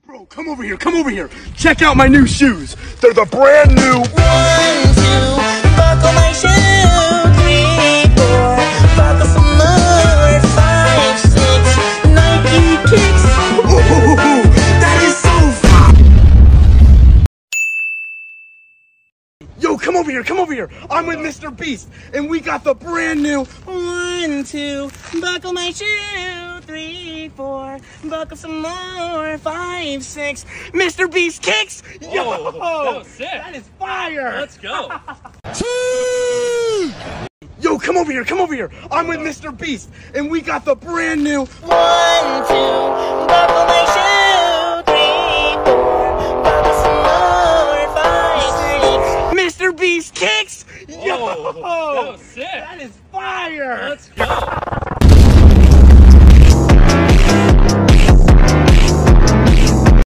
Bro, come over here, come over here. Check out my new shoes. They're the brand new. 1, 2, buckle my shoe. 3, 4, buckle some more. 5, 6, Nike kicks. Ooh, that is so fun. Yo, come over here, come over here. I'm with MrBeast, and we got the brand new 1, 2, buckle my shoe. 3, 4, buckle some more. 5, 6, MrBeast kicks. Yo, Whoa, that was sick. That is fire. Let's go. Yo, come over here, come over here. I'm with MrBeast, and we got the brand new 1, 2.